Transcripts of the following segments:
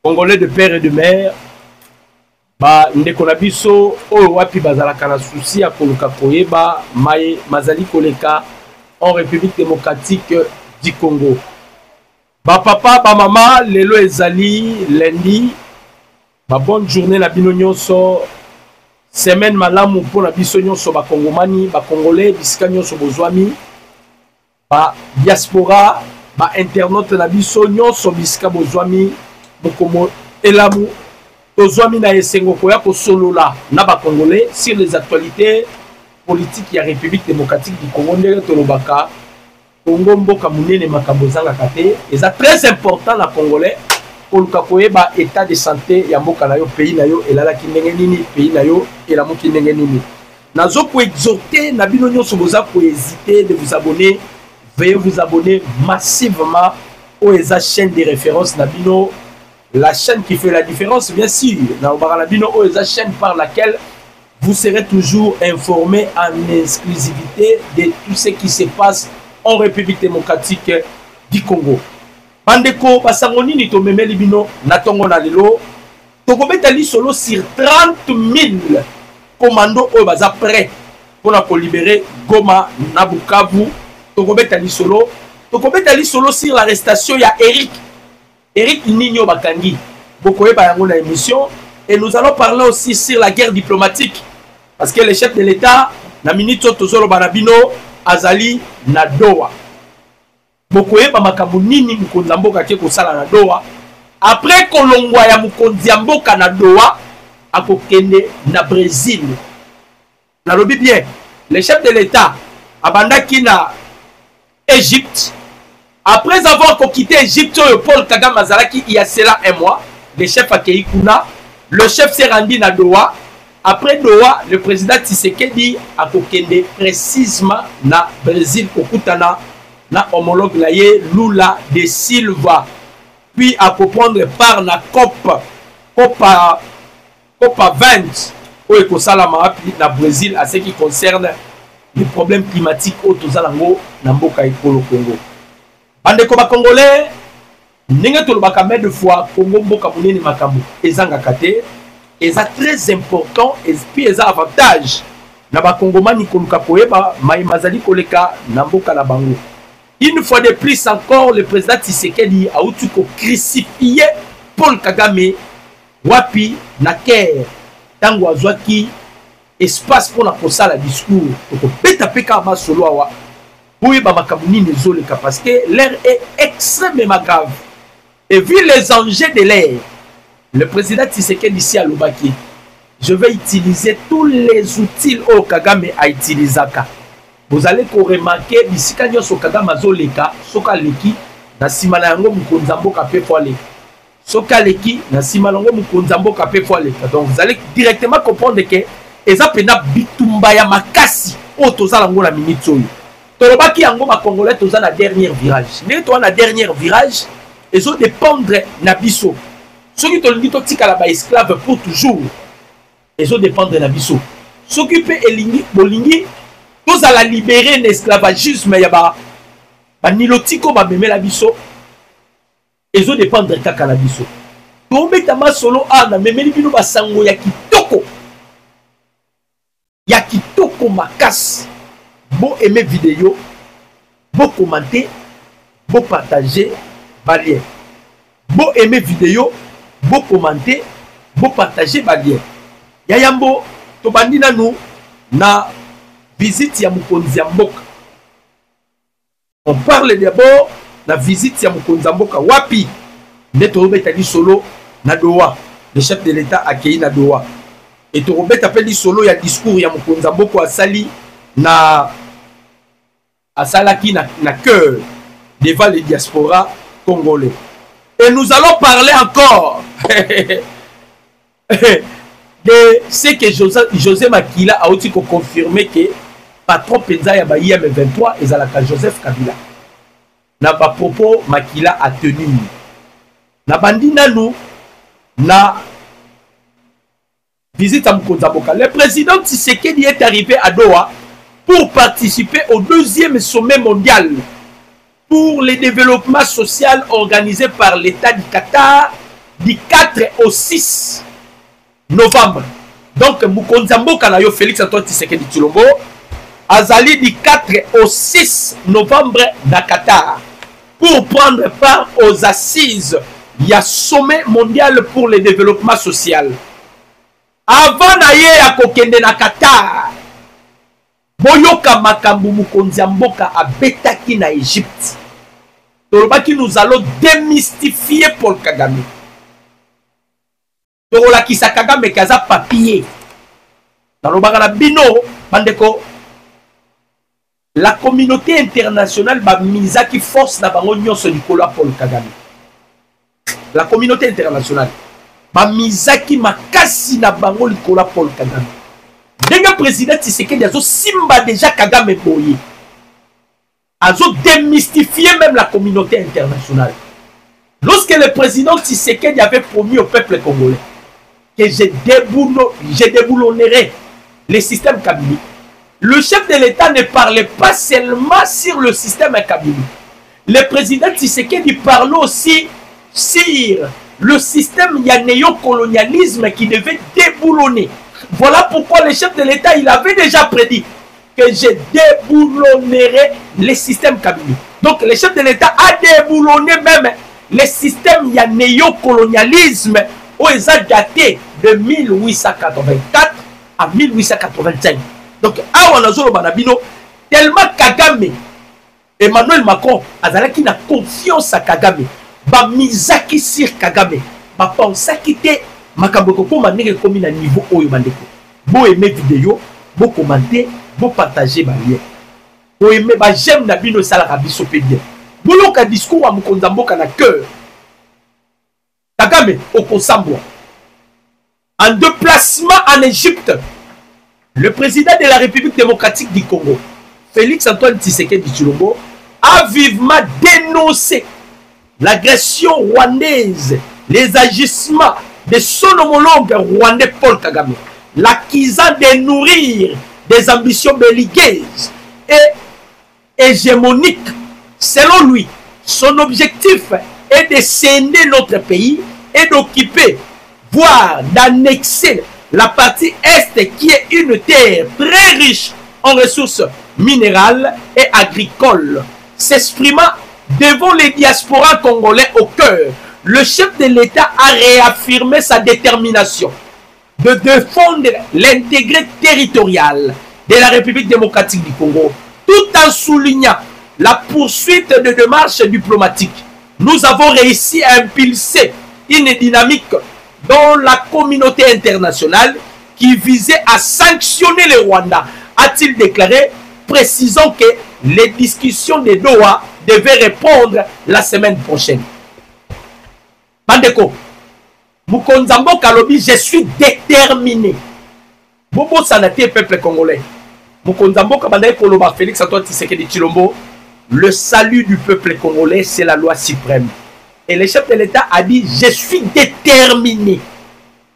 Congolais de père et de mère, ba ndeko na biso oyo wapi bazalaka na souci ya koluka koyeba maye mazali koleka en République démocratique du Congo. Ba papa, ba mama, lelo ezali lundi, ba bonne journée na bino nyonso, semaine malamu pour na biso nyonso ba Kongomani, ba Congolais, bisika nyonso bozwami, ba diaspora, ba internaute na biso nyonso bisika bozwami, bokomo elamu, tozwami na esengo koya ko solola na ba Congolais sur les actualités politiques ya République démocratique du Congo ndenge tolobaka Congo mboka munene makambo zanga kate eza très important na Congolais pour luka koyeba état de santé ya mboka na yo pays na yo elalaki ndenge nini pays na yo elamuki ndenge nini nazo ko exhorter na bino nyonso boza ko hésiter de vous abonner, veuillez vous abonner massivement aux chaîne de référence na bino. La chaîne qui fait la différence, bien sûr, dans la chaîne par laquelle vous serez toujours informé en exclusivité de tout ce qui se passe en République démocratique du Congo. Bandeko, basangoni ni to memeli bino na tongo na lelo. Tokobetali solo sur 30 000 commandos au baza prêt pour la libérer Goma na Bukavu. Tokobetali solo sur l'arrestation ya Eric Nino Bakangi, beaucoup de émission, et nous allons parler aussi sur la guerre diplomatique, parce que le chef de l'État, na minute Tozolo Banabino, Azali Nadoa. Beaucoup de makabu nini Mukonzamboka Keko Sala Nadoa. Après Kolongwa ya Mukonzamboka Nadoa, à Kokende na Brésil. Na lobi bien, le chef de l'État, Abandaki na Égypte. Après avoir quitté Égypte, Paul Kagame Azalaki, il y a cela un mois, le chef a Keikuna, le chef s'est rendu à Doha. Après Doha, le président Tshisekedi a Kokende précisément na Brésil, Kokutana, na homologue laye Lula de Silva. Puis à prendre part na Copa 20 au Ekosalama na Brésil à ce qui concerne les problèmes climatiques au Tozalango na Mboka Ekolo Congo. Bandeko ba Congolais, ndenge tolobaka mais de fois Congo mboka munene makambo ezanga kate, eza très important et puis eza avantage na ba Congomani koluka koyeba mai mazali koleka na mboka na bango. Une fois de plus encore, le président Tshisekedi a outu ko crucifié Paul Kagame wapi na Caire tango azwaki espace pour la kosala discours ko beta peka ma solo awa. Oui, parce que l'air est extrêmement grave. Et vu les enjeux de l'air, le président Tshisekedi ici à Lubaki, je vais utiliser tous les outils au Kagame a utilisé. Vous allez remarquer, d'ici quand vous avez Kagame Azoleka, Soka Leki, na Simalango Mukonzambo Kapé Foale. Soka Leki, na Simalango Mukonzambo Kapé Foale. Donc vous allez directement comprendre que Ezapena Bitumbaya Makasi, Otozalango la Minitsoyo. Tolobaki yango ba Congolais toza na dernier virage. Ne to na dernier virage, ils ont dépendre na biso. Ceux qui tolingi to tika la ba esclave pour toujours. Ils ont dépendre na biso. S'occuper elingi bolingi toza la libérer l'esclavagisme ya ba nilotiko ba meme la biso. Ils ont dépendre kaka na biso. To betama solo ana meme bino ba sango ya kitoko. Ya kitoko makasi. Bon aimer vidéo, bon commenter, bon partager, barrière. Bon aimer vidéo, bon commenter, bon partager, barrière. Yayambo, tobandina nous na visite ya Mukonzi Mboka. On parle d'abord la visite ya Mukonzi Mboka. Wapi, neto betali solo na Doha. Le chef de l'État a accueilli na Doha. Et to robet appelle solo ya discours ya Mukonzi Mboka a sali na Salaki na cœur devant les diasporas congolais. Et nous allons parler encore de ce que José Makila a aussi confirmé que patron Penza ya IM23 et Zalaka Joseph Kabila. Na ba propos Makila a tenu. Na bandina nous na visite à Mukonzamboka. Le président Tshisekedi est arrivé à Doha pour participer au 2e sommet mondial pour le développement social organisé par l'État du Qatar du 4 au 6 novembre. Donc, Mukonzambo Kanayo Félix Antoine Tshisekedi Tshilombo, azali du 4 au 6 novembre dans Qatar pour prendre part aux assises. Il y a sommet mondial pour le développement social. Avant d'aller à Kokende na Qatar, Boyoka Makambu Mukonzamboka a Betaki na Égypte. Torobaki, nous allons démystifier Paul Kagame. Torolakisa Kagame kaza papier. Dans le bagala bino, bandeko, la communauté internationale ba misa qui force na bango nyonso likolo Paul Kagame. La communauté internationale ba misa qui makasi na bango likolo Paul Kagame. Denga président Tshisekedi azo simba déjà Kagame boye. Azo démystifier même la communauté internationale. Lorsque le président Tshisekedi avait promis au peuple congolais que je déboulonnerai le système Kabila, le chef de l'État ne parlait pas seulement sur le système Kabila. Le président Tshisekedi parlait aussi sur le système néocolonialisme qui devait déboulonner. Voilà pourquoi le chef de l'État, il avait déjà prédit que je déboulonnerai le système Kabila. Donc le chef de l'État a déboulonné même le système néocolonialisme où ils ont daté de 1884 à 1885. Donc, tellement Kagame, Emmanuel Macron, azalaki na confiance à Kagame, ba misaki sur Kagame, ba pensa kite makambo ko manenge komi na niveau oyo bandeko. Bo aimer vidéo, bo commenter, bo partager ba lien. Bo aimer ba j'aime na bino sala biso pe bien. Bo loka discours wa Mukonzamboka na cœur. Kagame au Kosambwa. En déplacement en Égypte, le président de la République démocratique du Congo, Félix Antoine Tshisekedi Tshilombo, a vivement dénoncé l'agression rwandaise, les agissements de son homologue rwandais Paul Kagame, l'accusant de nourrir des ambitions belliqueuses et hégémoniques. Selon lui, son objectif est de scinder notre pays et d'occuper, voire d'annexer la partie Est qui est une terre très riche en ressources minérales et agricoles. S'exprimant devant les diasporas congolais au cœur, le chef de l'État a réaffirmé sa détermination de défendre l'intégrité territoriale de la République démocratique du Congo, tout en soulignant la poursuite de démarches diplomatiques. Nous avons réussi à impulser une dynamique dans la communauté internationale qui visait à sanctionner le Rwanda, a-t-il déclaré, précisant que les discussions de Doha devaient répondre la semaine prochaine. Bandeko, Mukonzambo Kalobi, je suis déterminé. Bobo Sanate, peuple congolais. Mukonzambo Kabandai Koloba, Félix Antoine Tshisekedi Tshilombo, le salut du peuple congolais, c'est la loi suprême. Et le chef de l'État a dit, je suis déterminé.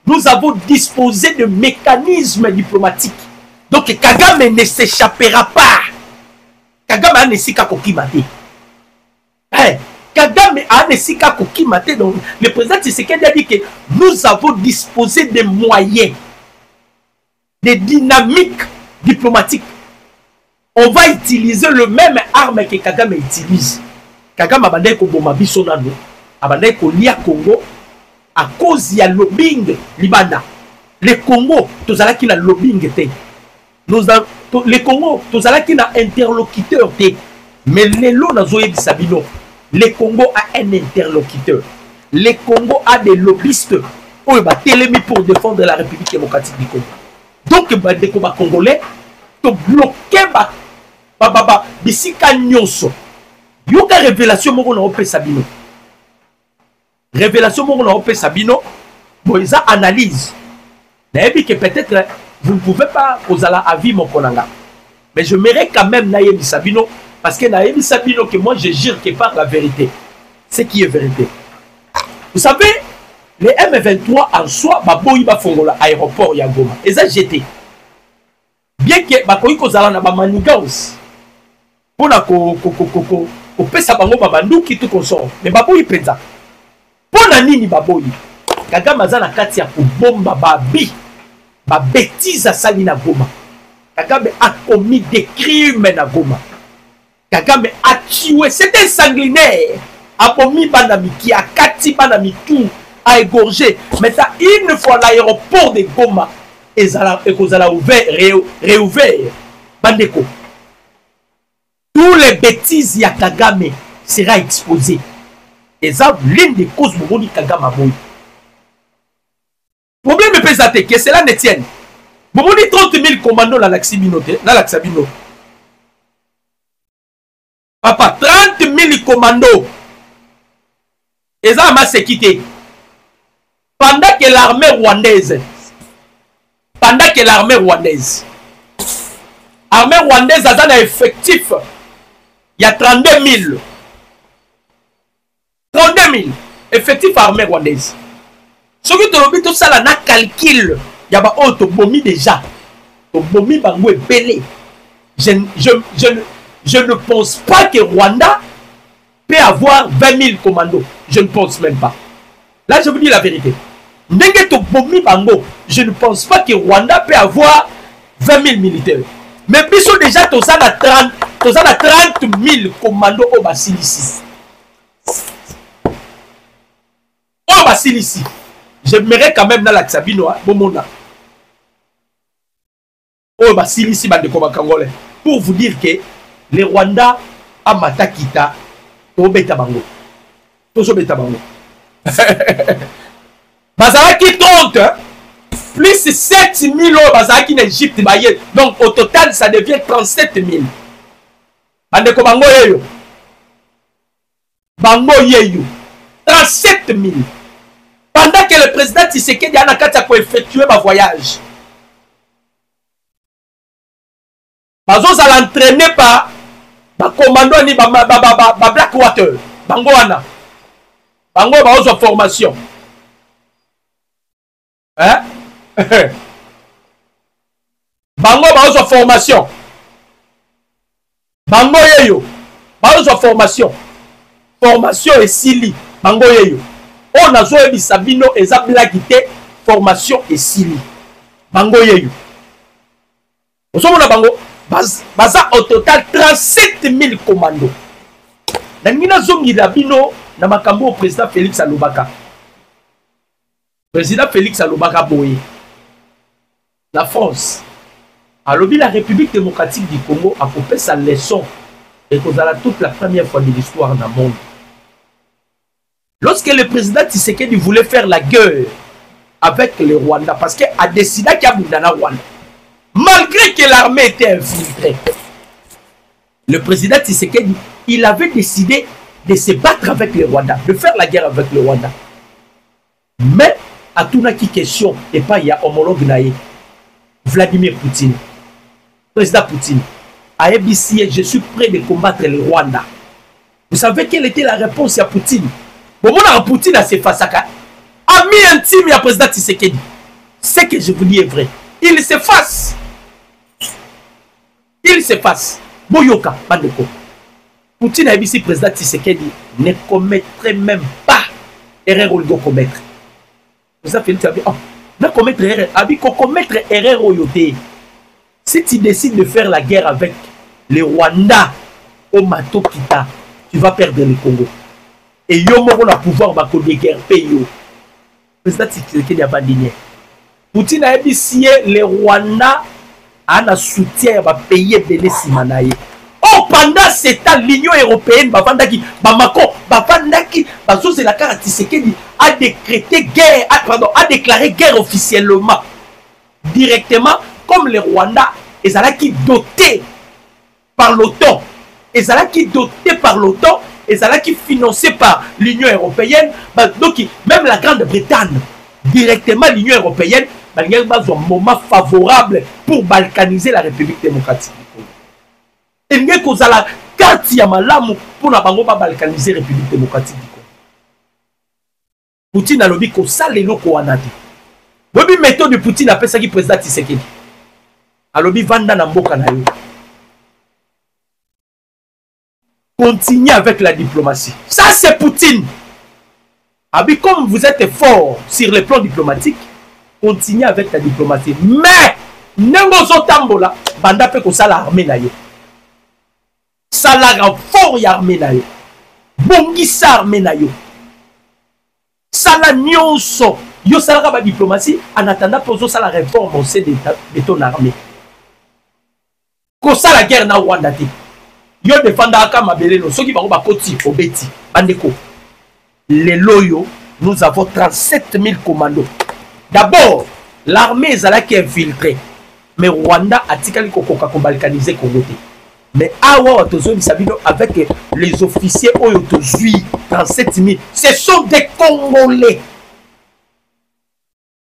Nous avons disposé de mécanismes diplomatiques. Donc Kagame ne s'échappera pas. Kagame ne s'ika kokimate. Kagame ne s'ika kokimate. Donc le président Tshisekedi a dit que nous avons disposé de moyens, de dynamiques diplomatiques. On va utiliser le même arme que Kagame utilise. Kagame a dit que Bomabisonano. Abandai kolia Congo à cause ya lobbying libana. Le Congo, tous allons qui na lobbying te. Le Congo, tous allons qui na interlocuteur te. Mais le lot na zoé bisabino. Le Congo a un interlocuteur. Le Congo a des lobbyistes. Oh bah télémi pour défendre la République démocratique du Congo. Donc bah des combats congolais, to bloquer bah bisika nyonso. Yoka révélation moko na opé sabino. Révélation mon on Sabino, bon ils analyse. Naïbi que peut-être vous ne pouvez pas poser la avis mon konanga. Mais je mérite quand même Naïbi Sabino parce que Naïbi Sabino que moi je jure qu'il parle la vérité. Ce qui est vérité. Vous savez, les M23 en soi, baboyi ba fongola aéroport ya Goma. Et ça jeté. Bien que bakoyi kozala na ba manigance. Pona ko pesa bango ba banduki tout consort. Mais baboyi penza. Pona nini baboyi Kagame aza na kati ya kobomba ba bêtise asali na Goma. Kagame a commis des crimes na Goma. Kagame a tué, c'est un sanguinaire. A commis banamiki, a kati banamitou, a égorgé. Maintenant, une fois l'aéroport de Goma et kozala ouvert, réouvert, bandeko. Tous les bêtises ya Kagame sera exposé. Et ça, l'une des causes pour Kagame a boy. Problème est pesé que cela ne tienne. Vous avez 30 000 commandos dans l'Axabino. Papa, 30 000 commandos. Et ça m'a quitté. Pendant que l'armée rwandaise, a un effectif, il y a 32 000. 32 000 effectifs armée rwandaise. Ce que tu as dit, tout ça, là, calcul. Il y a un bomi déjà. Un bomi bango est belé. Je ne pense pas que Rwanda peut avoir 20 000 commandos. Je ne pense même pas. Là, je vous dis la vérité. Je ne pense pas que Rwanda peut avoir 20 000 militaires. Mais puisque déjà, tout ça, 30 000 commandos au Basilisi. Au Basilisi. J'aimerais quand même dans la Xabino, Bomona. Oh, Basilisi, Bandekoma pour vous dire que les Rwandais à Matakita, Tobeta Bango. Tobeta Bango. Bazaraki 30, plus 7 000 euros Bazaraki en Égypte. Donc au total, ça devient 37 000. Bandeko Bango Yeyo. Bango Yeyo. 37 000. Pendant que le président Tshisekedi a effectué ma voyage. Bazos à l'entraîner par commando ni Blackwater. Bango Ana. Bango a formation. Hein? Bango a formation. Bango Yeyo. Bango formation. Formation et Sili. Bango Yeyo. On a joué Sabino et Zablagité, formation et Sili. Bango Yeyo. Vous savez, Bango, baza au total 37 000 commandos. Nangina zongi Labino, na makambo au président Félix Alobaka. Président Félix Alobaka Boye. La France, a lobby la République démocratique du Congo a coupé sa leçon et qu'on a toute la première fois de l'histoire dans le monde. Lorsque le président Tshisekedi voulait faire la guerre avec le Rwanda, parce qu'il a décidé qu'il y a Boudana Rwanda, malgré que l'armée était infiltrée, le président Tshisekedi, il avait décidé de se battre avec le Rwanda, de faire la guerre avec le Rwanda. Mais, à tout n'a qui question, et pas il y a homologue naïe, Vladimir Poutine, président Poutine, à ABC, je suis prêt de combattre le Rwanda. Vous savez quelle était la réponse à Poutine? Bon, mon Poutine a ses faces à ami intime à président Tshisekedi. Ce que je vous dis est vrai. Il s'efface. Il s'efface. Boyoka, Bandeko. Poutine a dit président Tshisekedi ne commettrait même pas erreur où il doit commettre. Vous avez dit, oh, ne commettre erreur. Abi, commettre erreur au yoté. Si tu décides de faire la guerre avec les Rwandais au Matokita, tu vas perdre le Congo. Et yo mo na pouvoir ba ko de guerre payo. Président Tshisekedi a pas digné. Poutine a dit si les Rwandais a un soutien va payer belé simanaye. Oh, pendant ce temps l'Union européenne bavandaki Bamako bavandaki bazo c'est la carte Tshisekedi a décrété guerre, a déclaré guerre officiellement directement comme les Rwandais et ça là qui doté par l'OTAN. Et ça là qui doté par l'OTAN. Et ça là qui est financé par l'Union européenne, donc même la Grande-Bretagne, directement l'Union européenne, il y a un moment favorable pour balkaniser la République démocratique du Congo. Et il y a la carte Yamalamu pour ne balkaniser la République démocratique du Congo. Poutine a lobby que ça les locaux en a dit. La méthode de Poutine appelle ça qui président Tshisekedi. A lobby Vanda Namboka na yo. Continuer avec la diplomatie. Ça, c'est Poutine. Abi, comme vous êtes fort sur le plan diplomatique, continuez avec la diplomatie. Mais, Nengozo Tambola, banda pe ko sala armée na yo. Sala fort ya armée na yo. Bongisa armée na yo. Sala nyonso. Yo sala ba diplomatie en attendant pozo sala réforme au sein de ton armée. Ko sala guerre na Rwanda te. Yo défenda aka mabele no soki ba koti obeti bandeko. Les loyaux, nous avons 37 000 commandos. D'abord, l'armée est infiltrée. Mais Rwanda a dit qu'il faut balkaniser Congo. Mais avec les officiers 37 000, ce sont des Congolais.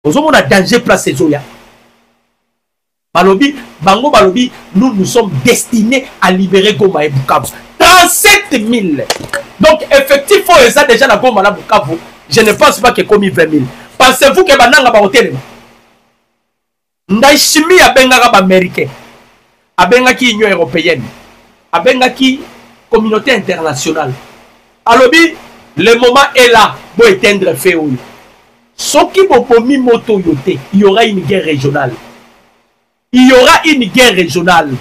Nous avons un danger place ces Zoya. Balobi, Bango Balobi, nous sommes destinés à libérer Goma et Bukavu. 37 000. Donc, effectivement, ça déjà la Goma et Bukavu. Je ne pense pas qu'il y ait commis 20 000. Pensez-vous que Bananga va au télé? Ndaishimi abengaka ba américain, abengaki Union européenne, abengaki communauté internationale. Alobi, le moment est là pour éteindre feu. Soki bopomi moto yote, il y aura une guerre régionale. Il y aura une guerre régionale.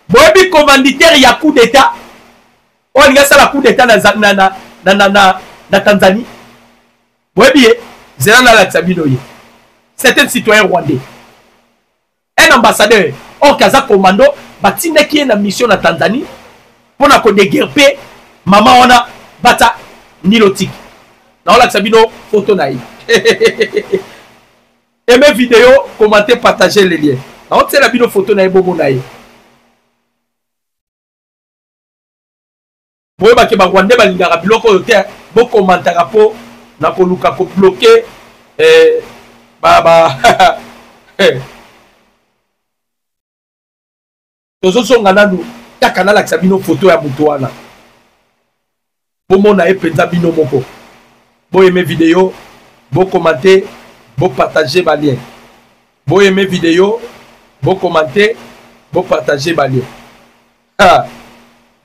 Boebi commanditaire ya coup d'état. On y a ça la coup d'état na Tanzanie. Boebi Zélan la Tsabinoye. Certains citoyens rwandais. Un ambassadeur au Kazakh commando batine qui est en mission en Tanzanie pour na ko déguerper maman ona bata nilotique. Na la Sabino photo naï. Aimez vidéo, commentez, partagez les liens. Na on la vidéo photo naï bobo naï. Boye ba ke ba Rwanda ba lingara biloko yote bo commenter rapport na ko luka ko bloquer ba tozosonga nanu taka nalakisa bino photo ya moto wana bomona ye mpenza bino moko boyeme video bokomante bopartage balien boyeme video bokomante bopartage balien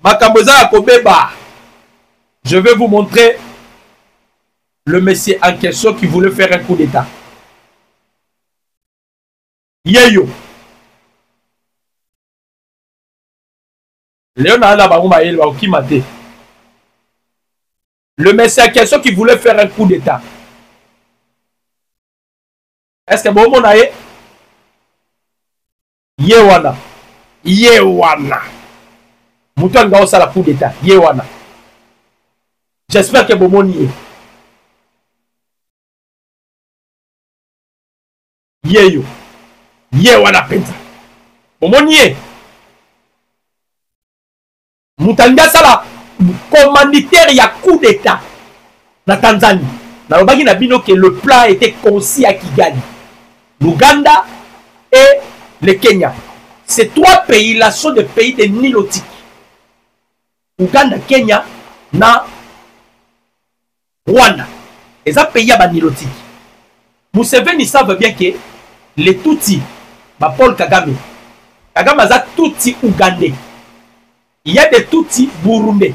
makambo eza ya kobeba. Je vais vous montrer le monsieur en question qui voulait faire un coup d'état. Yeyo le monsieur en question qui voulait faire un coup d'état. Est-ce que bon mon aïe? Yewana. Yewana. Mouton nga osa la coup d'état. Yewana. J'espère que bon mon y est. Yeyo. Yewana penza. Bon mon y est. Moutanga sala commanditaire ya coup d'état na Tanzanie. Na lobaki na bino que le plan était concis à Kigali. L'Ouganda et le Kenya. Ces trois pays-là sont des pays de nilotiques. Ouganda, Kenya, na Rwanda. Et ça pays à nilotique. Museveni savent bien que les Tutsis, Paul Kagame, Kagame a Tutsi Ougandais. Il y a des Tutsis burundais.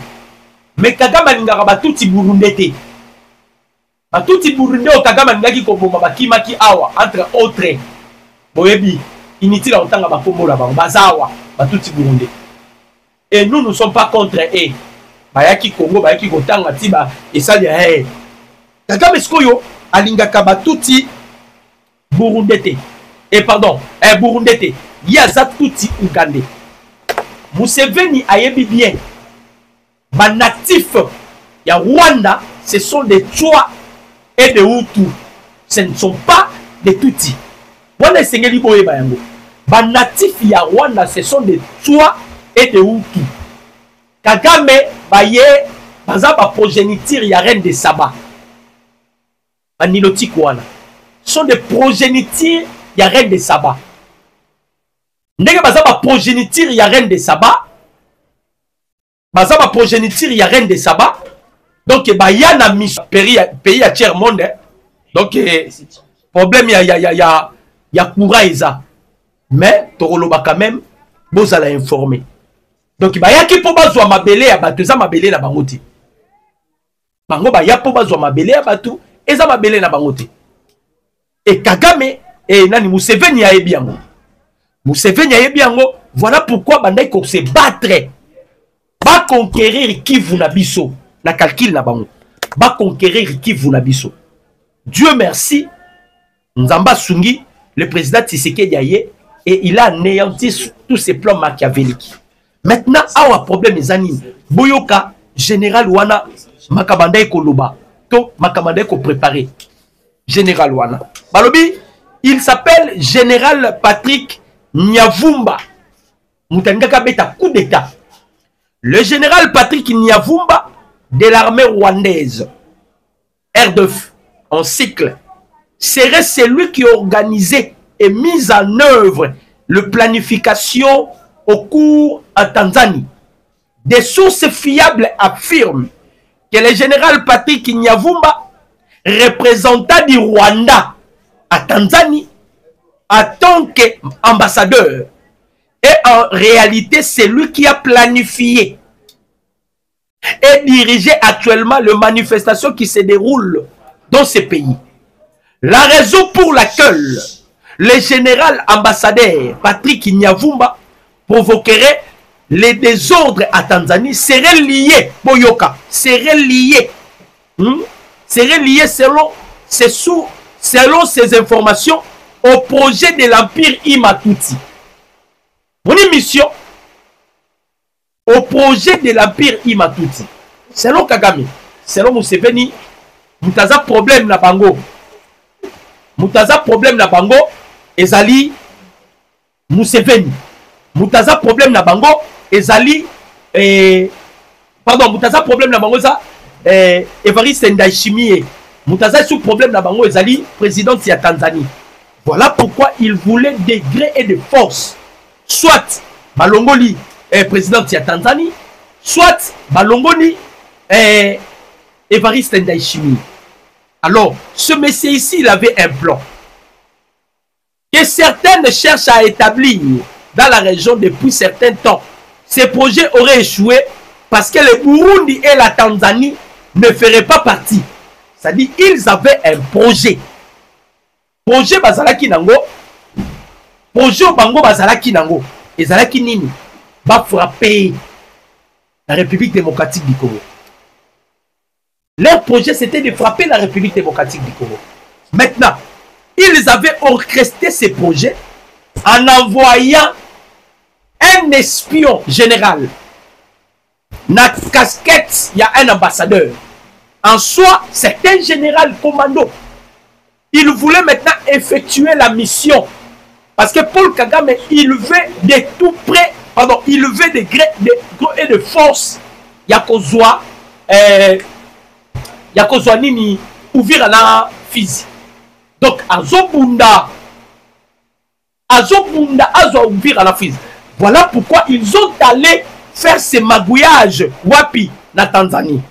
Mais Kagame a Tutsi burundais. Tutsi burundais au Kagame a Koboma Kimaki Awa, entre autres. Boyebi, inutile à autant à Kombo là-bas, Bazawa, Tutsi burundais. Et nous ne sommes pas contre eux. Bayaki Congo, Bayaki Gotanga, Tiba, et ça, hey. Kagame Skoyo, Alingaka Tutsi burundais. Et pardon, burundais. Il y a ça Tutsi ougandais. Museveni ayebi bien. Les natifs ya Rwanda, ce sont des Tchwa et des Hutus. Ce ne sont pas des Tutsis. Les natifs ya Rwanda, ce sont des Tchwa et des Hutus. Kagame baye baza ba progéniture ya reine de Saba. Banilotik wana. Ce sont des progénitures ya reine de Saba. Ndenge baza ba progéniture ya reine de Saba. Baza ba progéniture ya reine de Saba. Donc baya na pays ya tiers monde. Donc problème ya courant eza. Mais tokoloba quand même bozala informé. Donc baya ki po bazwa mabele ya bato eza mabele na bango ti. bango ba yapo bazwa mabele ya batu eza mabele na bango te. Et Kagame et nani Museveni a ebiango. Museveni a ebiango, voilà pourquoi bandai ko se battre. Ba conquérir Kivu na biso, na calcul na bango. Ba conquérir Kivu na biso. Dieu merci, Nzamba Sungi, le président Tshisekedi Aye, et il a anéanti tous ses plans machiavéliques. Maintenant, awa problème ezani. Boyoka général wana makabanda ekoloba. To makabanda ko préparer. Général wana. Balobi, il s'appelle Général Patrick Nyavumba. Moutangaka beta coup d'état. Le général Patrick Nyavumba de l'armée rwandaise, R2 en cycle, serait celui qui organisait et mis en œuvre la planification au cours en Tanzanie. Des sources fiables affirment que le général Patrick Nyavumba, représentant du Rwanda à Tanzanie, en tant qu'ambassadeur, est en réalité celui qui a planifié et dirigé actuellement les manifestations qui se déroulent dans ce pays. La raison pour laquelle le général ambassadeur Patrick Nyavumba provoquerait les désordres à Tanzanie serait lié, Boyoka, serait lié selon ces informations au projet de l'Empire Imatuti. Mon mission au projet de l'Empire Imatuti. Selon Kagame, selon Museveni, Mutaza problème na bango. Mutaza problème na bango, ezali Museveni. Mutaza problème na bango, ezali pardon, Mutaza problème na bango ça Evariste Ndayishimiye. Mutaza sous problème na bango ezali président de Tanzanie. Voilà pourquoi il voulait des gré et de force. Soit Balongoli président de Tanzanie, soit Balongoli Evariste Ndayishimiye. Alors, ce monsieur ici, il avait un plan que certaines cherchent à établir dans la région depuis certains temps. Ces projets auraient échoué parce que le Burundi et la Tanzanie ne feraient pas partie. C'est-à-dire qu'ils avaient un projet. Projet Bazalaki Nango. Projet Bango Bazalaki Nango. Et Zalaki Nini va frapper la République démocratique du Congo. Leur projet, c'était de frapper la République démocratique du Congo. Maintenant, ils avaient orchestré ces projets en envoyant un espion général. Na casquette, il y a un ambassadeur. En soi, c'est un général commando. Il voulait maintenant effectuer la mission. Parce que Paul Kagame, il veut de tout près, pardon, il veut de gré et de force. Yakozwa, Yakozwa nini, ouvrir la Fizi. Donc, Azobunda, Azwa ouvrir la Fizi. Voilà pourquoi ils ont allé faire ces magouillages wapi na Tanzanie.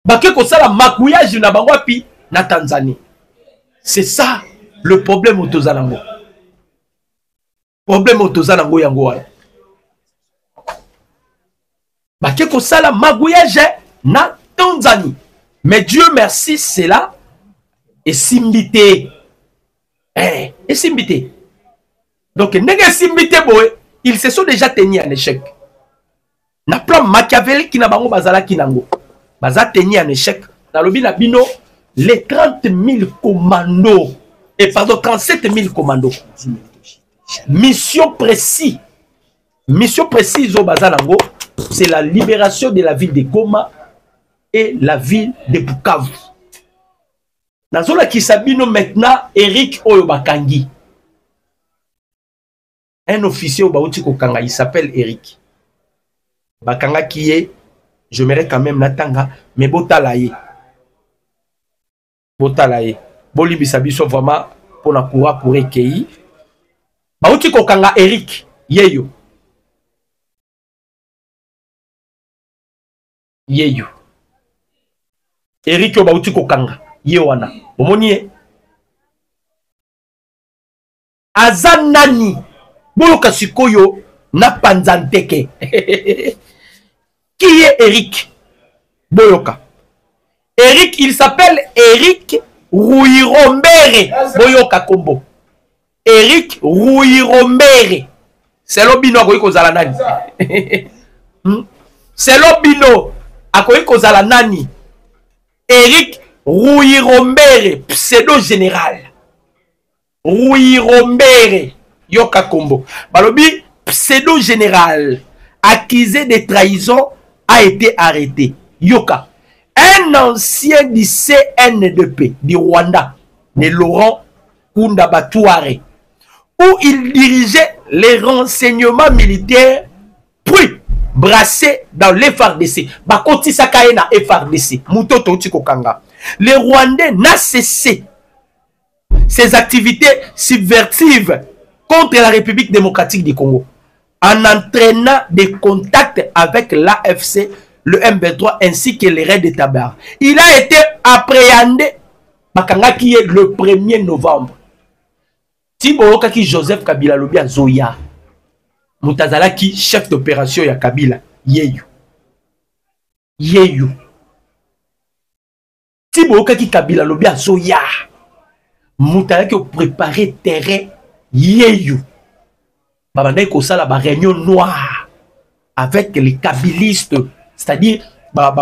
Baké ko sala magouillage na wapi na Tanzanie. C'est ça le problème au Tozalango. Problème au Tozalango yango. Baké ko sala magouillage na Tanzanie. Mais Dieu merci, c'est là et simbité. Et simbité. Donc, ils se sont déjà tenus en échec. Na plan machiavélique qui n'a pas bazala qui nango. Baza tenu en échec. Dans le binabino, les 30 000 commandos. Et pardon, 37 000 commandos. Mission précise. Mission précise au Bazalango, c'est la libération de la ville de Goma et la ville de Bukavu. Dans la Kisabino maintenant, Eric Oyobakangi. Un officier au Baouti Kokanga, il s'appelle Eric. Bakanga qui est, je m'irai quand même Natanga, mais Botalaye. Botalaye. Boli Bisabiso vraiment pour la coura pour Ekei. Baouti Kokanga Eric, Yeyo. Yeyo. Eric Baouti Kokanga, Yewana. Omoniye. Azanani. Boloka sikoyo na panzanteke. Qui est Eric Boyoka? Eric, il s'appelle Eric Rouirombere. Boyoka Kombo. Eric Rouirombere. C'est l'obino à kozala nani. C'est l'obino à kozala nani. Eric Rouirombere, pseudo général. Rouirombere, Yoka Kombo. Balobi, pseudo général, accusé de trahison, a été arrêté. Yoka, un ancien du CNDP du Rwanda, de Laurent Kunda-Batouare, où il dirigeait les renseignements militaires, puis brassés dans l'FRDC. Bakoti Sakaye na FRDC. Mutoto Chikokanga. Le Rwandais n'a cessé ses activités subversives contre la République démocratique du Congo en entraînant des contacts avec l'AFC, le M23 ainsi que les Raids de Tabar. Il a été appréhendé Bakanga qui est le 1er novembre. Tiboyoka qui Joseph Kabila Lobia Zoya Mutazala qui chef d'opération ya Kabila Yeyu Tiboyoka qui Kabila Lobia Zoya Mutazala qui préparé terrain Yeyu Babanda ko sala ba réunion noire avec les kabilistes, c'est-à-dire ba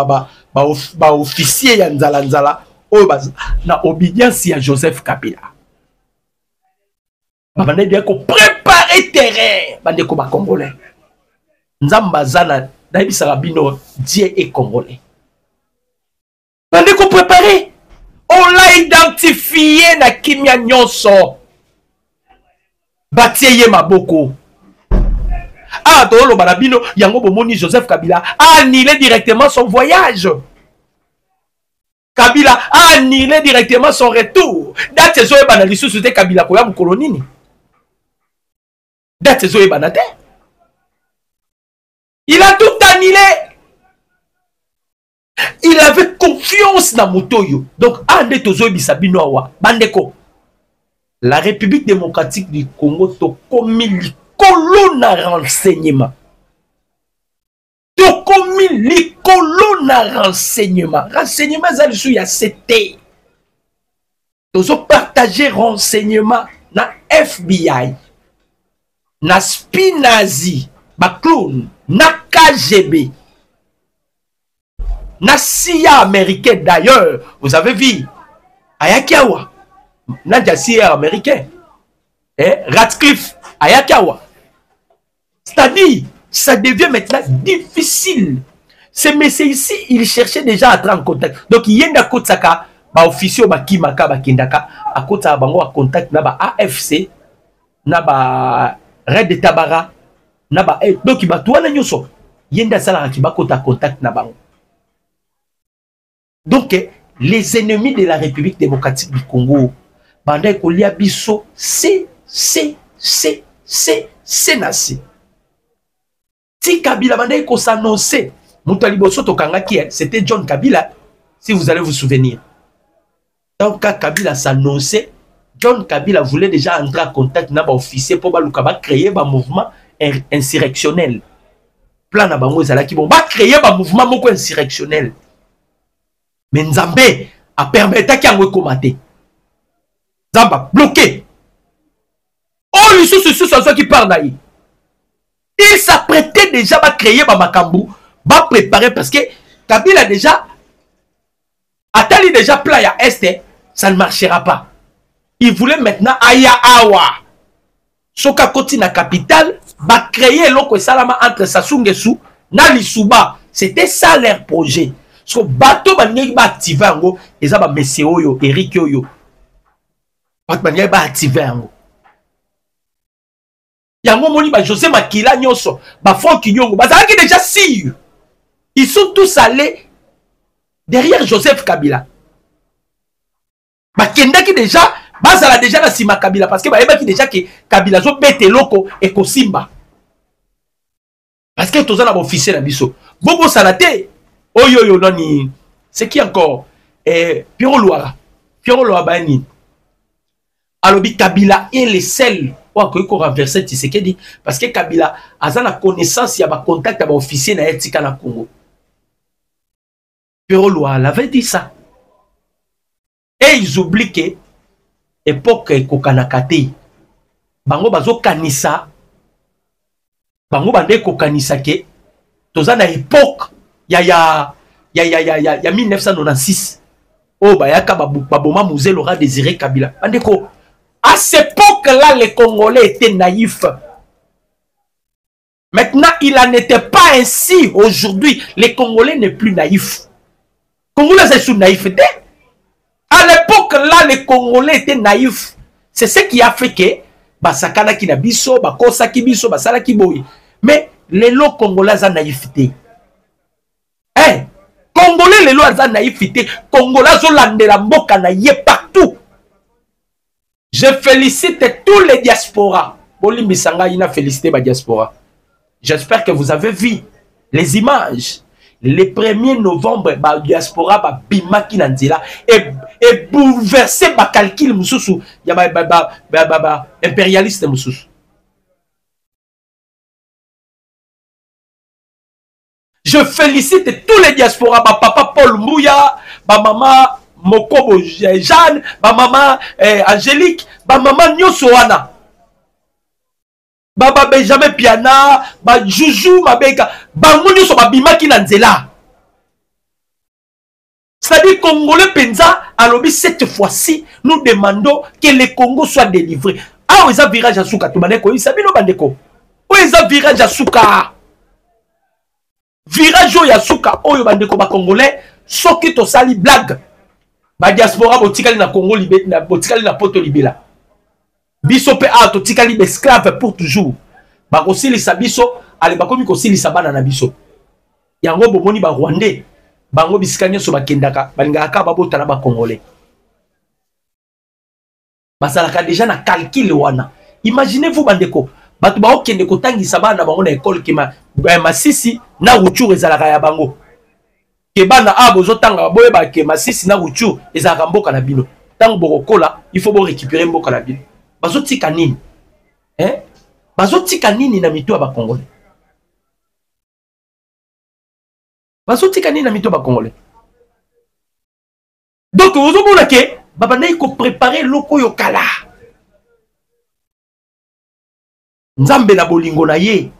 officier ya nzala nzala o na obédience à Joseph Kabila. Babanda bien ko préparer terrain bande ko ba congolais. Nzamba zana dabi sarabino Dieu est congolais. Bande ko préparer. On l'a identifié na kimia nyonso. Batieye maboko. Ah, Tolo Barabino, Yango Bomoni, Joseph Kabila a annulé directement son voyage. Kabila a annulé directement son retour. Date Zoé Banalisu, c'était Kabila Koyam Kolonini. Date Zoé Banate. Il a tout annulé. Il avait confiance dans Motoyo. Donc, Ande Tozoé Bisabino Awa, Bandeko. La République démocratique du Congo, Tokomi Colonna renseignement. Tokomi li colonna renseignement. Renseignement, il y a CT. Nous avons partagé renseignement na FBI, na Spinazi, Bakloun, na KGB, na CIA américaine d'ailleurs. Vous avez vu, Ayakiawa, na CIA américain, Radcliffe, Ayakiawa. C'est-à-dire, ça devient maintenant difficile. Ces messieurs ici, ils cherchaient déjà à entrer en contact. Donc, il y a un Kotsaka, ba officier ba Kimaka, ba Kindaka, à Kotsa bango à contact na ba AFC, na ba Red de Tabara, na ba donc il ba toi na nyoso. Yenda sala ki ba kota contact na bango. Donc, les ennemis de la République démocratique du Congo, banda ko lia biso c'est nasi. Si Kabila Bandai ko s'annoncer, Moutaliboso Tokangaki, c'était John Kabila, si vous allez vous souvenir. Donc quand Kabila s'annonçait, John Kabila voulait déjà entrer en contact avec l'officier pour créer un mouvement insurrectionnel. Plan na bango ezalaki bon, ba créer un mouvement moko insurrectionnel. Mais Nzambe a permis à yango komate. Nzamba bloqué. Oh, les sous qui parlent d'ailleurs. Il s'apprêtait déjà à créer Bamakambu, à préparer parce que Kabila déjà Atali déjà Playa Est, ça ne marchera pas. Il voulait maintenant Aya Awa. Soka Koti na capitale, va créer l'oko salama entre Sassou na Lisuba. C'était ça leur projet. So bateau banyei ba activer ngo, eza ba monsieur oyo, Eric oyo. Bateau banyei ba activer ngo. Yango moni ba José Makila nyonso ba Franck Nyongo bazalaki déjà sûr. Ils sont tous allés derrière Joseph Kabila. Ba kendaki déjà bazala déjà na sima Kabila parce que ba yebaki déjà que Kabila zo bete loko et ko simba. Parce que tous na officier na biso. Bobo salate oyo yo nani c'est qui encore Pierrot Loara bani. Alobi Kabila est le seul ou renverser Tshisekedi parce que Kabila a la connaissance, il y a un contact avec l'officier na etika na Congo. Pero Lual avait dit ça. Et ils oublient que époque kokanakate. Bango bazo kanisa. Bango bande kokanisa ke. Toza na époque. Ya 1996. Oh bayaka baboma Musée Laurent Désiré Kabila. Bandeko. À cette époque-là, les Congolais étaient naïfs. Maintenant, il n'en était pas ainsi. Aujourd'hui, les Congolais n'est plus naïfs. Les Congolais, c'est sous naïveté. À l'époque-là, les Congolais étaient naïfs. C'est ce qui a fait que Basakana ki na biso, Bakosa ki biso, Basala ki boy. Mais les lots Congolais ont naïveté. Hein? Congolais, les lots ont naïveté. Congolais ont landé la mboka na yé partout. Je félicite tous les diasporas. Boli Misanga, il a félicité la diaspora. J'espère que vous avez vu les images. Le 1er novembre, la diaspora va bimaki nanzela et bouleverser le calcul mususu. Il y a impérialiste mususu. Je félicite tous les diasporas. Papa Paul Mbouya, maman Mokobo Jeanne, maman Angélique, maman Nyosoana. Baba Benjamin Piana, ba Juju, Mabeka, Bangonio so babimaki na nzela. C'est-à-dire Congolais Penza, alors cette fois-ci, nous demandons que le Congo soit délivré. Ah, ils ont virage à Souka, tu m'as dit, ils savent bandeko. Ils ont virage à Souka. Virage à Souka, oh, bandeko ba Congolais, soki to sali blague. Ba diaspora botikali na Congo libé, na botikali na poto libela. Biso pe ato tikali esclave pour toujours. Ba kosili sa biso, ale ba komi kosili sa bana na biso. Yango bomoni ba Rwandais, bango bisikanya so bakendaka, balingaka ba bota na ba Congolais. Basalaka déjà na calcul wana. Imaginez-vous bandeko, batu ba okende kotangisa bana bango na école kema Masisi na Ruchuru ezalaka ya bango. Ke bana bozo tanga boye ba ke Masisi na Ruchuru ezalaka mboka na bino. Tango bokola, il faut récupérer mboka na bino. Bazotika nini? Hein? Bazotika nini na mito ba Congolais? Bazotika nini na mito ba Congolais? Donc vous avez que baba na ko préparer loko yo kala. Nzambe na bolingo na ye.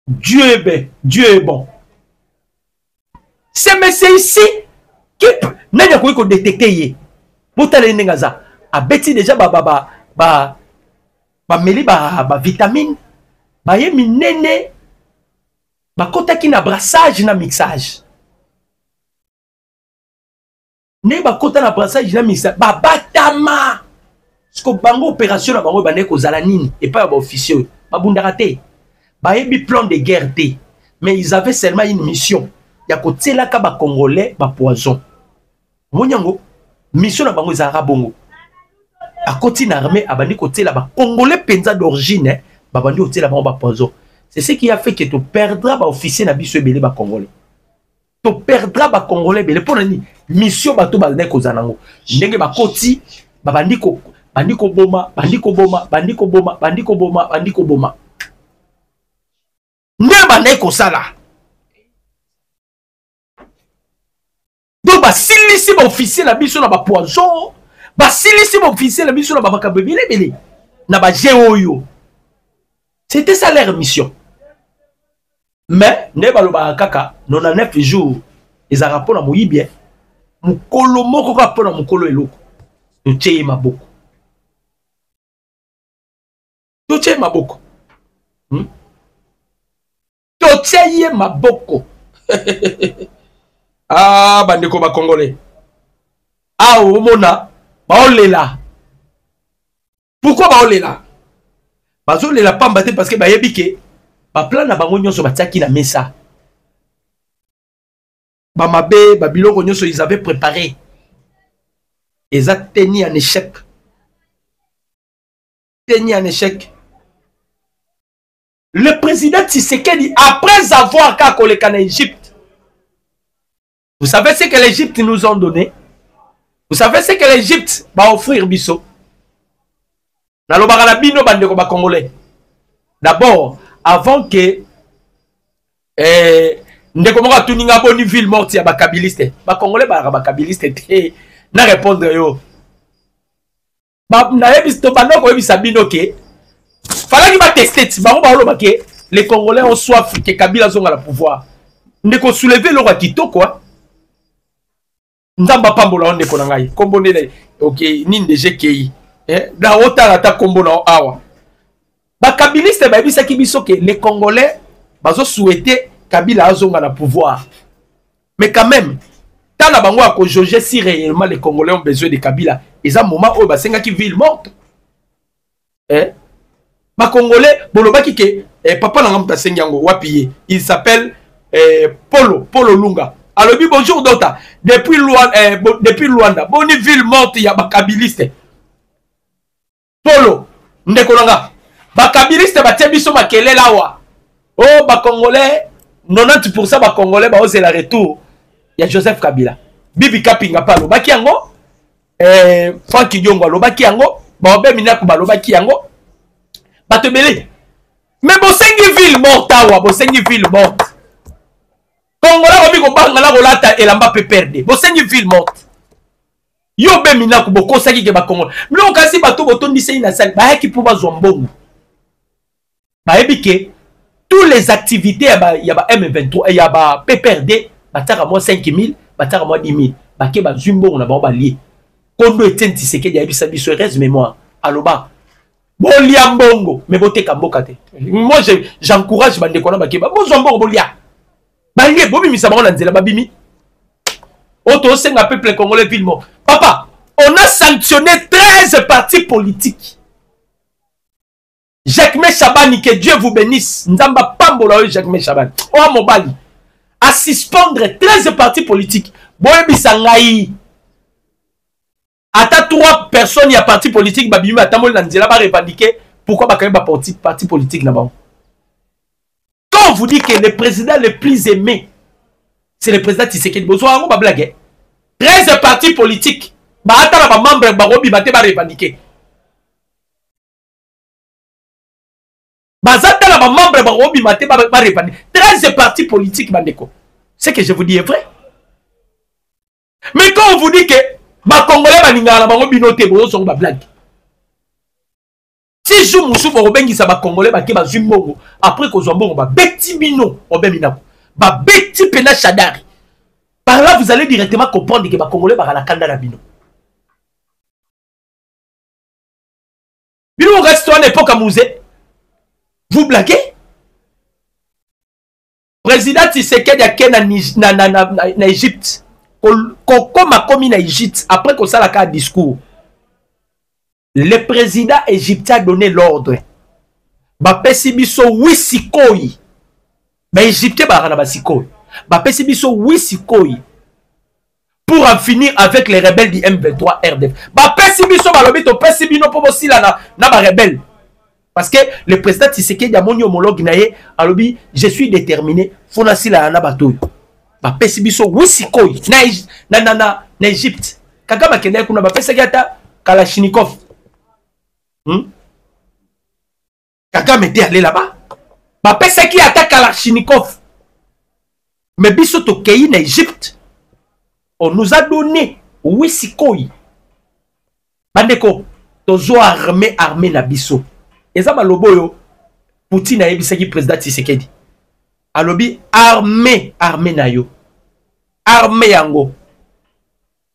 Dieu est bon. C'est ici qui n'a pas détecter ye. Botale nengaza. Abeti déjà meli vitamine ba ye minene ba kota ki na brassage na mixage ne ba kota na brassage na mixage ba batama sko bango opération na bango bande ko zala nini et pas ba officier ba bundarate ba yebi plan de guerre té mais ils avaient seulement une mission ya ko tela ka ba Congolais ba poison monyango mission na bango ezara bongo à côté l'armée abandi côté là-bas Congolais penza d'origine babandi côté là-bas ba poison. C'est ce qui a fait que tu perdras ba officier na biso belé ba Congolais. Tu perdras ba Congolais belé pour ni mission ba to ba ne ko zanango. Ndenge ba côté babandi ko boma ne ba ne ko sala. Donc ba silisi ba officier na biso na ba poison. Basilisi officiel la mission na bavaka belé na ba géoyo. C'était ça leur mission. Mais ne baloba kaka 99 jours ils a rapport na moyibie mukolo moko ka pona mukolo eloko. Totie maboko. Totie maboko. Totie maboko. Ah bandeko ba Congolais. Ah omona baolela. Pourquoi baolela? Bazolela pambate parce que bayebi ke ba plan na bango nyonso batiaki na mesa. Ba mabe ba biloko nyonso ils avaient préparé. Ils ont tenu en échec. Tenu en échec. Le président Tshisekedi après avoir collé en Égypte. Vous savez ce que l'Égypte nous ont donné? Vous savez ce que l'Égypte va offrir biso? Congolais. D'abord, avant que ndeko moko tuninga boni ville morte ya bakabiliste bakongolais bakabiliste te na répondre yo nayebi to bando koyebisa bino ke falaki bateste ti bango baoloba ke les congolais ont soif ke Kabila zonga la pouvoir ndeko soulever eloko ya kitoko nzamba pambola ndeko na ngai kombo nde ok nini deje kei na otala ata kombo na awa bakabiliste bayebisaki biso ke les congolais bazo souhaiter Kabila azonga na pouvoir. Mais quand même, tant la bango a jauger si réellement les Congolais ont besoin de Kabila, ils ont un moment où c'est une ville morte. Ma Congolais, bolobaki ke papa n'a sengango wapiye. Il s'appelle Polo Lunga. Alors bonjour Dota. Depuis Luanda, boni ville morte il y a bakabiliste. Polo, ndekolanga. Bakabiliste batie biso makele lawa. Oh ba Congolais 90% ba Congolais ba osé la retour. Il y a Joseph Kabila. Bibi Kapinga pa lobaki yango. Franck Diongo lobaki yango. Ba obe minaku ba lobaki yango. Ba te belé. Mais bosengi ville morte awa, bosengi ville morte. Congolais obi ko banga la rolata elamba pe perdre. Bosengi ville morte. Yo be minaku boko saki ke ba Congolais. Mlo kasi bato botondi sei na sali ba yaki pour ba zombongo. Ba ebike tous les activités, il y a M23, il y a PPRD, batara moi 5000, batara moi 10 000. Baké ba zumbo on a ba lié. Kondo eten tiseke ya bisa biso reste mémoire. Aloba. Bon lia mbongo, mais boté kamboka te. Moi j'encourage bande kona baké ba bon zombo bolia. Ba lié bobi mi sabona nzela babimi. Auto senga peuple congolais ville mort. Papa, on a sanctionné 13 partis politiques. Jacques Chabani, que Dieu vous bénisse. Nzamba Pambola, Jacques Chabani. Oh, Mobali. À suspendre 13 partis politiques. Boyebi Sangaï. Ata 3 personnes, il y a parti politique. Babimi Atamol Nanzela va revendiquer. Pourquoi Bakay ba parti politique là-bas? Quand on vous dit que le président le plus aimé, c'est le président Tshisekedi. Bonsoir, on va blaguer. 13 partis politiques. Ba ata ba membre Barobi Bate va revendiquer. Bazata la membre barobi maté ba répandre 13 partis politiques bandeko. Ce que je vous dis est vrai. Mais quand on vous dit que ba congolais baninga la bango binoté bo so ba blague. Si jou musu bo bengi sa ba congolais ba ke ba zumbongo après ko zombongo ba beti bino obemina. Ba beti pena chadari. Par là vous allez directement comprendre que ba congolais ba la kanda na bino. Bino reste en époque à Mouzé. Vous blaguez? Président Tshisekedi a ken na Égypte. Comme a commis na Égypte après que ça la carte discours. Le président égyptien a donné l'ordre. Ba pesi biso wisikoi. Ba égyptien ba na basikoi. Ba pesi biso wisikoi. Pour en finir avec les rebelles du M23 RDF. Ba pesi biso ba lobi to pesi bino po bosila na ba rebelle. Parce que le président Tshisekedi a mon homologue naé, alobi, je suis déterminé, fonasi la na bateau. Ba pesi biso wisikoi na Égypte. Kagame kende kuna ba pesi ata Kalachnikov. Kagame était allé là-bas. Ba pesi ki ata Kalachnikov. Mais biso to kei na Égypte. On nous a donné wisikoi. Bandeko, tozo armé na biso. Et ça, Maloboyo, Poutine a dit président Tshisekedi. Alobi, armée na yo. Armée yango.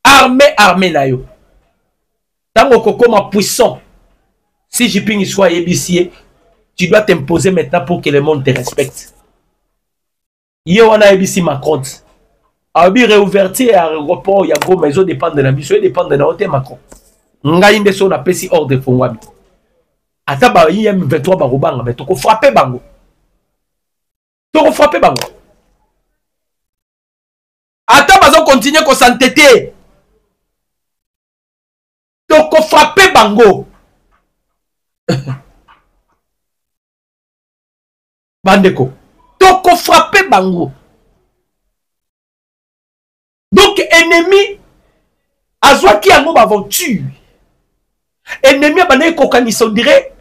Armée na yo. Tango kokoma puissant. Si Jiping soit ébicié, tu dois t'imposer maintenant pour que le monde te respecte. Yo on a ébicié Macron. Alobi, réouverture à l'aéroport, il y a gros maison dépend de la mission, dépend de la haute Macron. Nga inde so na pesi ordre fongwabi. Ata ba yem 23 barobanga mais toko frapper bango. Toko frapper bango. Ata bazo continuer ko s'entêter. Toko frapper bango. Bandeko. Toko frapper bango. Donc ennemi azwaki yango ba aventure. Ennemi a bané kokanisa on dirait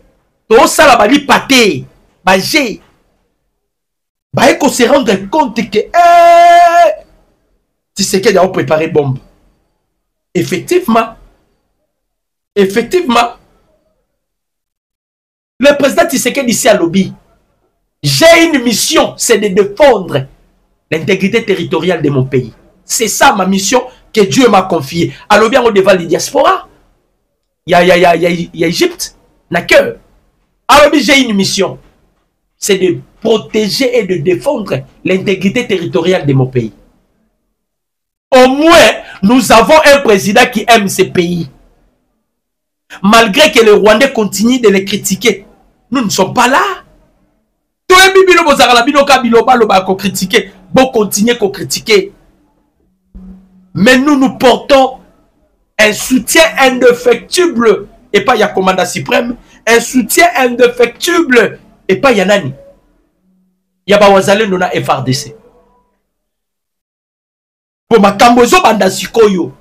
to sala bali paté ba G bah, il faut se rendre compte que Tshisekedi a préparé bombe. Effectivement, effectivement, le président Tshisekedi ici à lobby, j'ai une mission, c'est de défendre l'intégrité territoriale de mon pays. C'est ça ma mission que Dieu m'a confiée. À lobby, on devant les diasporas. Il y a Égypte, n'a que. À lobby, j'ai une mission, c'est de protéger et de défendre l'intégrité territoriale de mon pays. Au moins, nous avons un président qui aime ce pays. Malgré que les Rwandais continuent de les critiquer, nous ne sommes pas là. Tout le monde critiquer, bon continuer à critiquer. Mais nous portons un soutien indéfectible et pas il y a commandant suprême, un soutien indéfectible et pas il y a nani. Il y a Bawazale Nona FRDC. Pour ma kambozo bandasikoyo.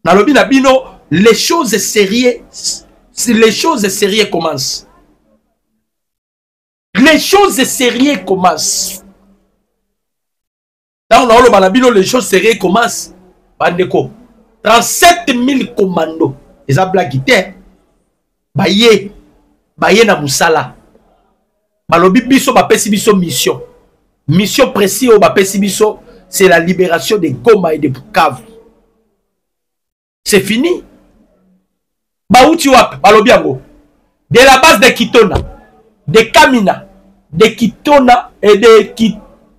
Nalobi nabino, les choses sérieuses commencent. Les choses sérieuses commencent. Là, on a le balabino, les choses sérieuses commencent. Bandeko. 37 000 commandos. Les ablaguités. Baye na musala. Balobi biso bapesi biso mission. Mission précise au bapesi biso, c'est la libération de Goma et de Bukavu. C'est fini. Baouti wap, balobi yango. De la base de Kitona, de Kamina, de Kitona et de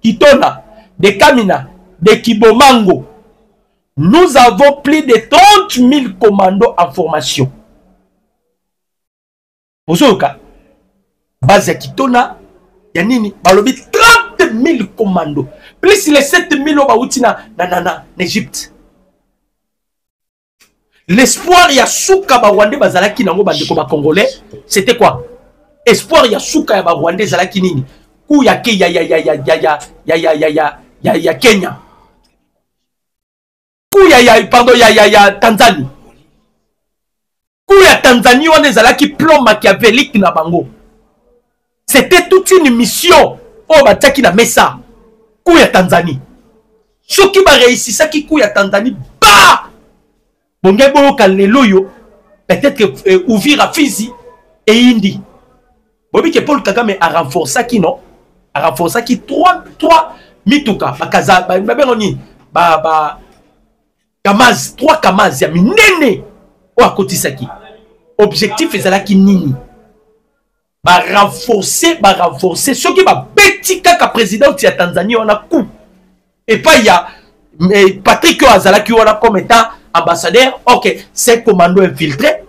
Kitona, de Kamina, de Kibomango. Nous avons plus de 30 000 commandos en formation. Vous avez base de Kitona, Yanini, balobi 30 000 commandos. Plus les 7 000 baoutina en Égypte. L'espoir Yasuka Barwande Bazalaki Nango Bandeko Congolais, c'était quoi? Espoir Yasuka ya Barwande Zalaki Nini. Kou ya Kenya. Kou pardon, Tanzanie. Kou ya Tanzanie, on est Zalaki plan machiavélique na bango. C'était toute une mission. Oh, Bataki na Messa. Kou ya Tanzanie. Ceux qui va réussir ça qui kou ya Tanzanie, bah! Peut-être que Ouvira Fizi et Indi. Bobi que Paul Kagame a renforcé qui non? A renforcé qui 3 mituka. Bakaza, Kamaz, 3 Kamaz, ya minene. O à côté ça qui. Objectif est là qui nini. Renforcer. Ceux qui va petit kaka président de la Tanzanie, on a coup. Et pas il y a Patrick Azala qui on a comme étant ambassadeur. Ok, c'est commando infiltré.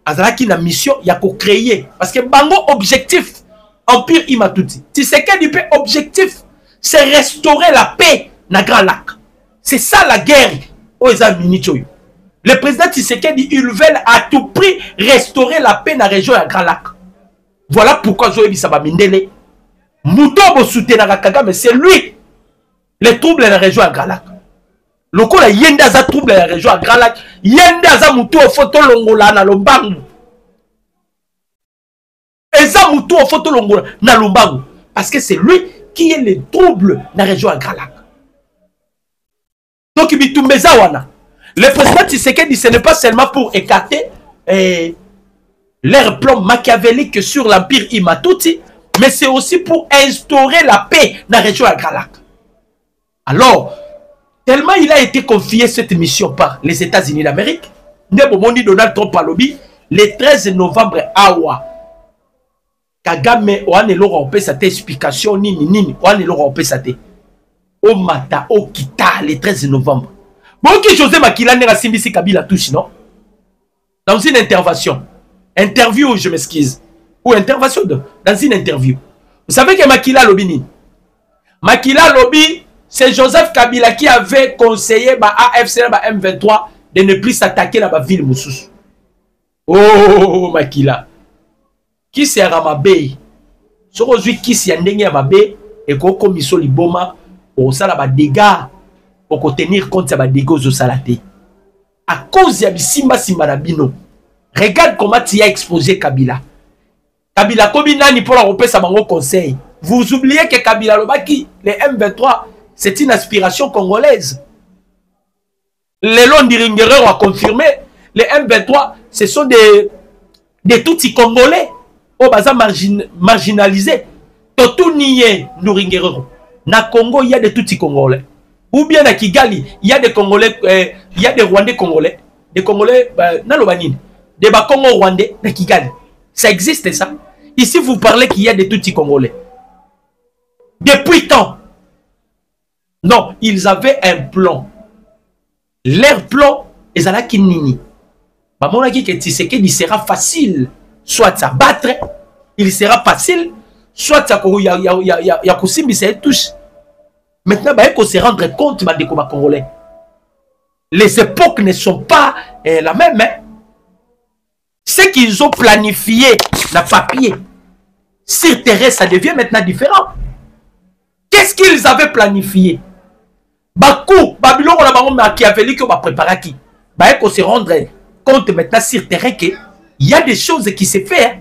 Azala qui a une mission, il y a qu'à créer. Parce que Bango objectif, Empire Imatuti. Tu sais quel objectif, c'est restaurer la paix dans Grand Lac. C'est ça la guerre aux États-Unis. Le président Tshisekedi, il veut à tout prix restaurer la paix dans la région de Grand Lac. Voilà pourquoi Zoé Bissaba Mindele. Moutobo soutient Kagame, c'est lui. Les troubles dans la région de Grand Lac. Le coup la yenda za trouble la région à Grand Lac, yenda za mutu au photo longola na lombangu. Et za mutu au photo longola na lombangu. Parce que c'est lui qui est le trouble dans la région à Grand Lac. Donc Bitumbeza wana. Le président Tshisekedi ce n'est pas seulement pour écarter leur plan machiavélique sur l'empire Imatuti, mais c'est aussi pour instaurer la paix dans la région à Grand Lac. Alors, tellement il a été confié cette mission par les États-Unis d'Amérique, Donald Trump a lobby, le 13 novembre, Awa, Kagame, on est l'Europe, cette explication, nini, on est l'Europe, cette au Mata, au Kita, le 13 novembre. Bon, qui José Makila n'est pas Simbisi Kabila touche, non? Dans une intervention, interview, je m'excuse, ou intervention, dans une interview. Vous savez que Makila lobby, Makila lobby, c'est Joseph Kabila qui avait conseillé à AFC M23 de ne plus s'attaquer à la ville Moussous. Oh, Makila. Qui c'est Ramabé? Ce qui c'est Ramabé et qu'on miso liboma pour ça la dégâts pour tenir compte de dégâts aux salatés. À cause de Simba Simbarabino. Regarde comment tu as exposé Kabila. Kabila comme nani pour la repère sa bango conseil. Vous oubliez que Kabila Lobaki, les M23, c'est une aspiration congolaise. Les longs Diringuerero a confirmé, les M23, ce sont des Tutsis congolais, au bazar marginalisés. Tout nié Diringuerero. Na Congo, il y a des Tutsis congolais. Ou bien à Kigali, il y a des Congolais, il y a des Rwandais congolais. Des Congolais, des Bakongo Rwandais, de Kigali. Ça existe, ça. Ici, vous parlez qu'il y a des Tutsis congolais. Depuis quand? Non, ils avaient un plan. Leur plan, ils allaient kinini. Maman a dit que Tshisekedi sera facile, soit ça battre, il sera facile, soit ça y a Kosimbi ça touche. Maintenant, il faut se rendre compte des Congolais. Les époques ne sont pas la même. Hein? Ce qu'ils ont planifié, le papier, sur terre, ça devient maintenant différent. Qu'est-ce qu'ils avaient planifié? Bakou, Babylone, on a vraiment machiavélique, on va préparer qui? Il faut se rendre compte maintenant sur terrain qu'il y a des choses qui se font. Hein?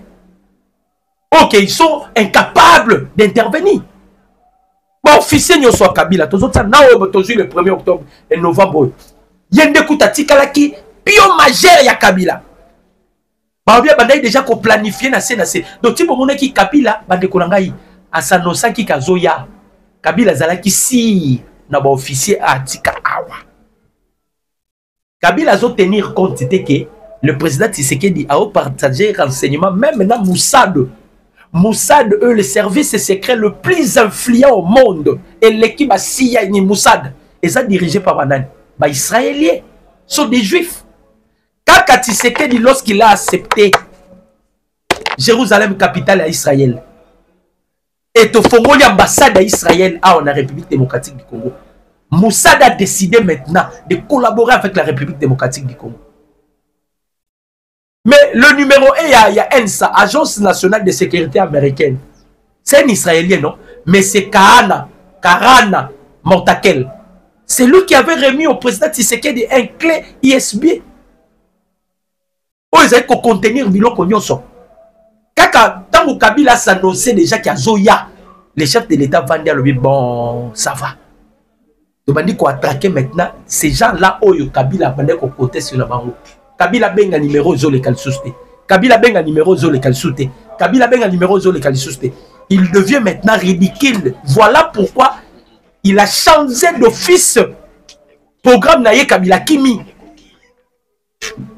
Ok, ils sont incapables d'intervenir. Bon, officier, nous sommes Kabila. Tous autres, le 1er octobre et novembre. Il y a des coups de pion majeur ya Kabila. Bah bien, bah déjà qu'on planifie na c'est. Donc, si vous qui Kabila, bah de Kolangai, à Sanosa qui Kazoya, Kabila Zalaki si na ba officier à Tika Awa. Kabila a tenir compte que le président Tshisekedi a partagé renseignements, même maintenant Moussad. Moussad, eux, le service secret le plus influent au monde. Et l'équipe CIA ni Moussad, ils sont dirigés par Banane. Bah, Israéliens sont des Juifs. Quand Tshisekedi, lorsqu'il a accepté Jérusalem, capitale à Israël, et au Congo, l'ambassade à Israël en République démocratique du Congo, Moussad a décidé maintenant de collaborer avec la République démocratique du Congo. Mais le numéro 1, il y a ENSA, Agence nationale de sécurité américaine. C'est un Israélien, non? Mais c'est Karana Montakel. C'est lui qui avait remis au président Tshisekedi un clé ISB. Oh, ils avaient qu'à contenir Biloko Nyonso. Tant que Kabila s'annonçait déjà qu'il y a Zoya, les chefs de l'État vont dire, bon, ça va. Donc, on dit qu'on a traqué maintenant ces gens-là, où Kabila a côté sur la banque. Kabila benga numéro zo le calsouste. Kabila benga numéro zo le calsouste. Kabila benga numéro zo le calsouste. Il devient maintenant ridicule. Voilà pourquoi il a changé d'office programme naye Kabila Kimi.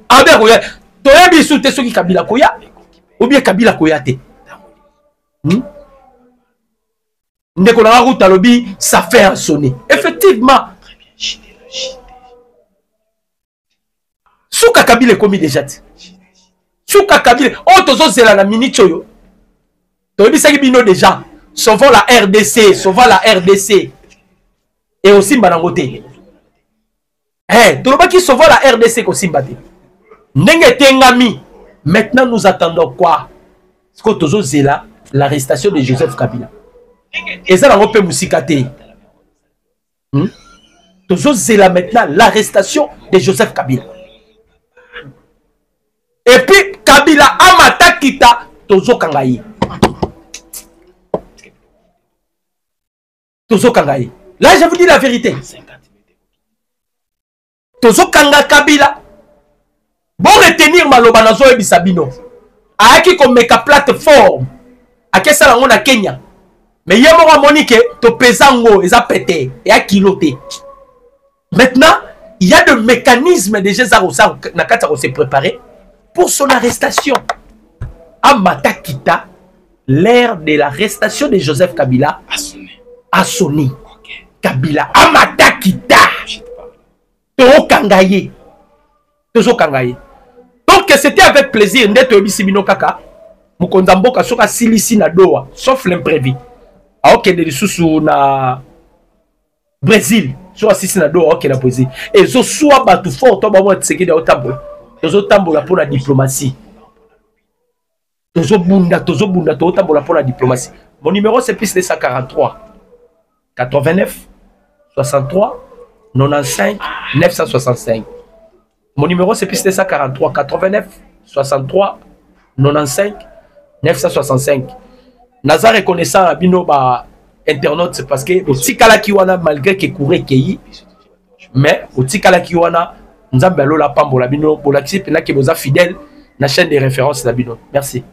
Ah ben koya, toya bisoute soki Kabila koya ou bien Kabila koya te. Ndeko na route alobi ça fait un sonner. Effectivement. Souka Kabila commis déjà. Souka Kabila, oh tozo zela na minute yo. Tobi saki bino déjà. Sauvons la RDC, sauvons la RDC. Et aussi Mbanangote. Eh, toloba qui sauvons la RDC ko simbate. Ndenge tengami. Maintenant nous attendons quoi? Ce que tozo zela l'arrestation de Joseph Kabila. Et ça la pe musikate. Tozo zela maintenant l'arrestation de Joseph Kabila. Et puis, Kabila Amata Kita, Tozo Kangaï. Tozo Kangaï. Là, je vous dis la vérité. Tozo Kanga Kabila. Bon retenir Malobanazo et Bisabino. Aaki comme meka plateforme. Ake ça on a Kenya. Mais il y a mon monique, to pesango, ils a pété, et a kiloté. Maintenant, il y a des mécanismes déjà Zarosa Nakata s'est préparé. Pour son arrestation. Amata Kita, l'ère de l'arrestation de Joseph Kabila a sonné. Okay. Kabila, Amata Kita, Toro Kangaye. Donc c'était avec plaisir, Ndeto Ebisibino Kaka, Mukondamboka Soka Silisi na Doha, sauf l'imprévu. Ok, de sous na Brésil, soit Silisi na Doha, ok, na Brésil. Et zo soit batu fort, toi, bah, moi, tu sais qu'il y a autant de Tozo tambola pour la diplomatie. Tozo bunda tozo tambola pour la diplomatie. Mon numéro c'est plus 243 89 63 95 965. Mon numéro c'est plus 243 89 63 95 965. naza reconnaissant à bino ba internaute, c'est parce que otikala ki wana malgré que courir kei mais otikala ki wana nzambe alola pambola bino bolakisi pena ke boza fidèle na chaîne de référence na bino. Merci.